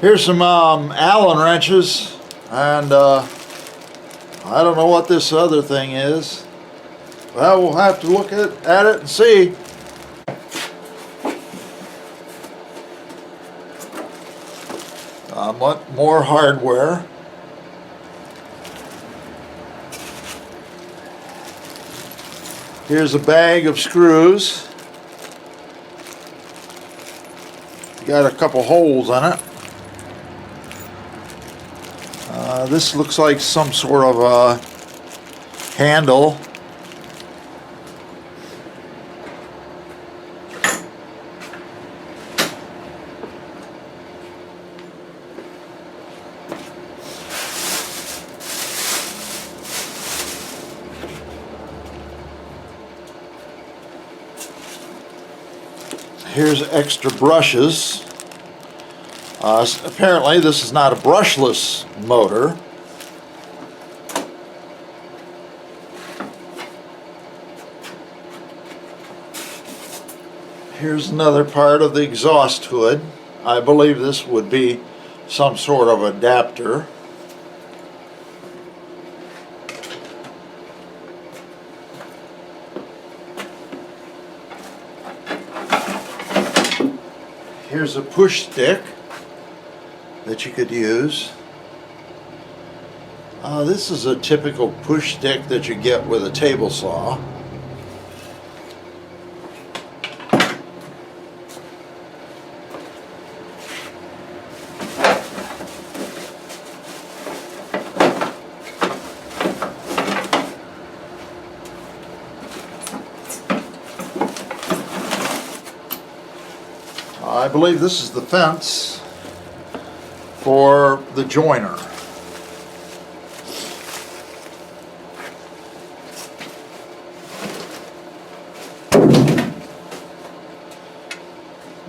Here's some Allen wrenches, and I don't know what this other thing is. Well, we'll have to look at it and see. More hardware. Here's a bag of screws. Got a couple holes in it. This looks like some sort of a handle. Here's extra brushes. Apparently this is not a brushless motor. Here's another part of the exhaust hood. I believe this would be some sort of adapter. Here's a push stick that you could use. This is a typical push stick that you get with a table saw. I believe this is the fence for the joiner.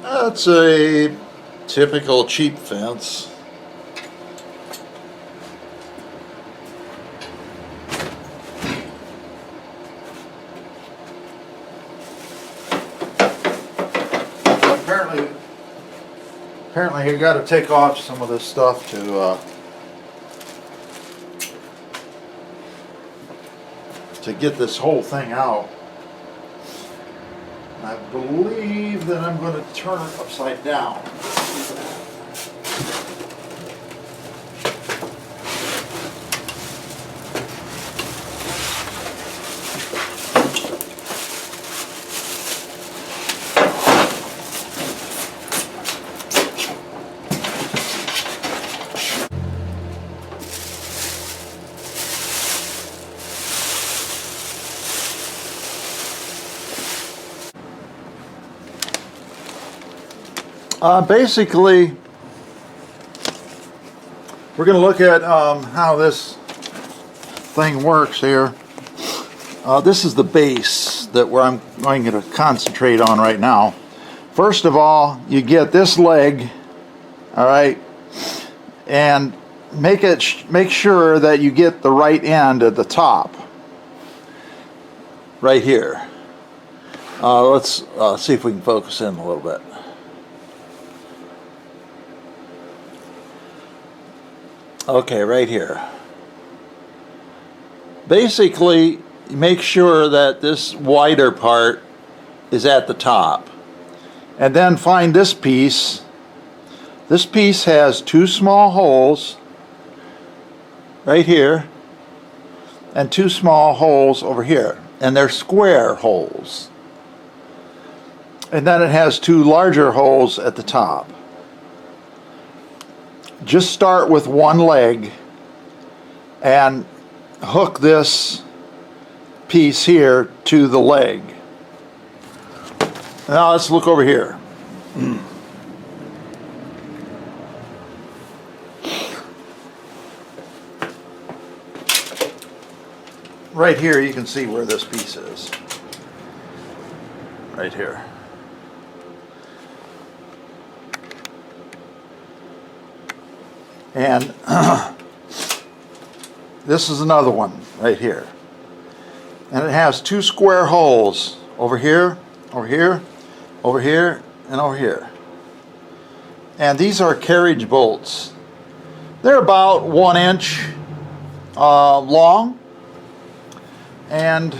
That's a typical cheap fence. Apparently you got to take off some of this stuff to get this whole thing out. And I believe that I'm going to turn it upside down. Basically, we're going to look at how this thing works here. This is the base that I'm going to concentrate on right now. First of all, you get this leg, all right, and make sure that you get the right end at the top, right here. Let's see if we can focus in a little bit. Okay, right here. Basically, make sure that this wider part is at the top. And then find this piece. This piece has two small holes right here and two small holes over here. And they're square holes. And then it has two larger holes at the top. Just start with one leg and hook this piece here to the leg. Now let's look over here. Right here you can see where this piece is. Right here. And this is another one right here. And it has two square holes over here, over here, over here, and over here. And these are carriage bolts. They're about 1 inch long, and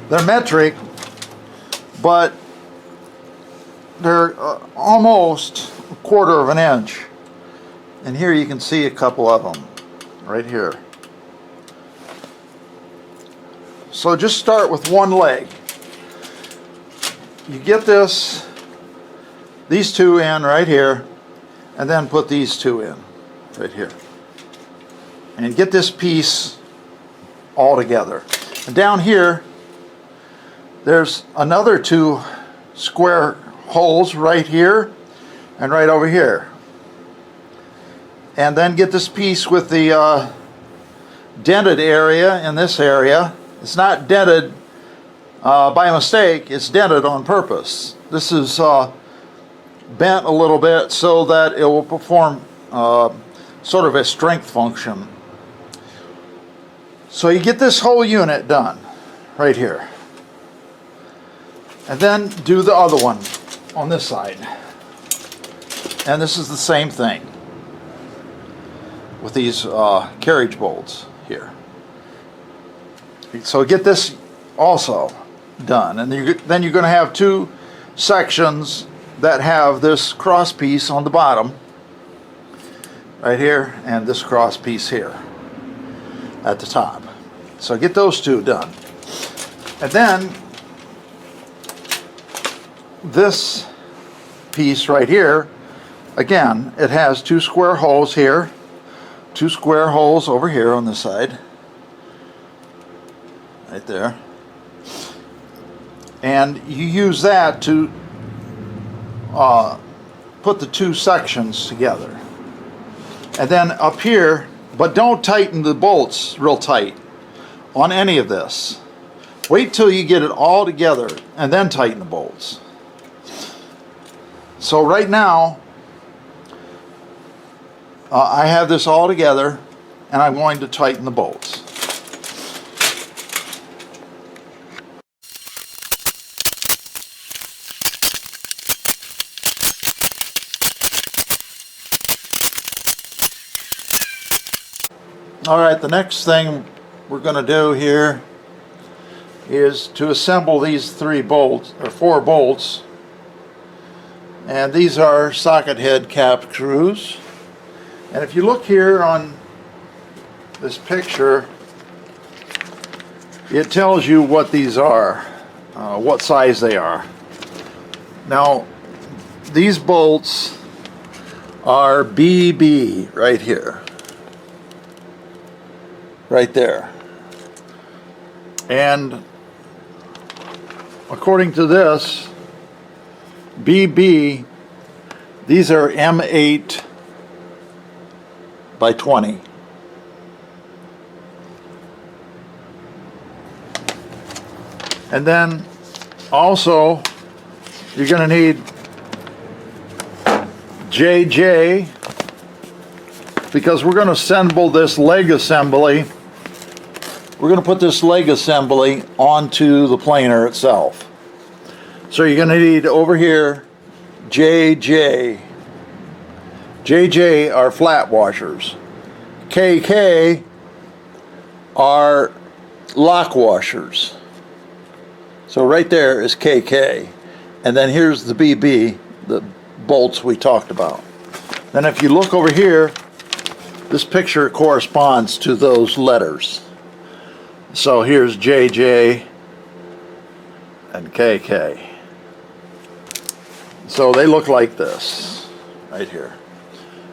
they're metric, but they're almost 1/4 of an inch. And here you can see a couple of them right here. So just start with one leg. You get these two in right here, and then put these two in right here. And get this piece all together. And down here, there's another 2 square holes right here and right over here. And then get this piece with the dented area in this area. It's not dented by mistake, it's dented on purpose. This is bent a little bit so that it will perform sort of a strength function. So you get this whole unit done right here. And then do the other one on this side. And this is the same thing with these carriage bolts here. So get this also done. And then you're going to have 2 sections that have this cross piece on the bottom right here, and this cross piece here at the top. So get those 2 done. And then this piece right here, again, it has 2 square holes here, 2 square holes over here on this side, right there. And you use that to put the 2 sections together. And then up here, but don't tighten the bolts real tight on any of this. Wait till you get it all together and then tighten the bolts. So right now, I have this all together, and I'm going to tighten the bolts. All right, the next thing we're going to do here is to assemble these 3 bolts, or 4 bolts. And these are socket head cap screws. And if you look here on this picture, it tells you what these are, what size they are. Now, these bolts are BB right here, right there. And according to this, BB, these are M8 by 20. And then also you're going to need JJ, because we're going to assemble this leg assembly. We're going to put this leg assembly onto the planer itself. So you're going to need over here JJ. JJ are flat washers. KK are lock washers. So right there is KK. And then here's the BB, the bolts we talked about. Then if you look over here, this picture corresponds to those letters. So here's JJ and KK. So they look like this right here.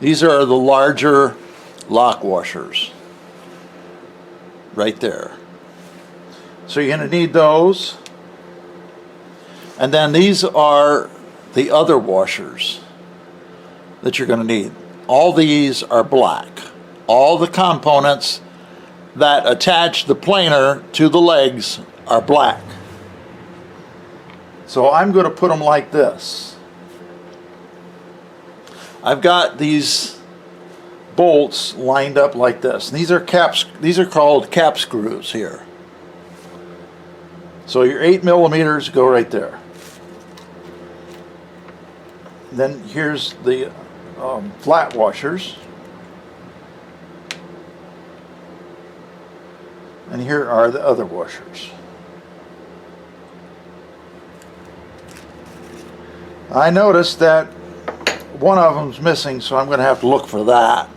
These are the larger lock washers right there. So you're going to need those. And then these are the other washers that you're going to need. All these are black. All the components that attach the planer to the legs are black. So I'm going to put them like this. I've got these bolts lined up like this. And these are called cap screws here. So your 8 millimeters go right there. Then here's the flat washers. And here are the other washers. I noticed that one of them's missing, so I'm going to have to look for that.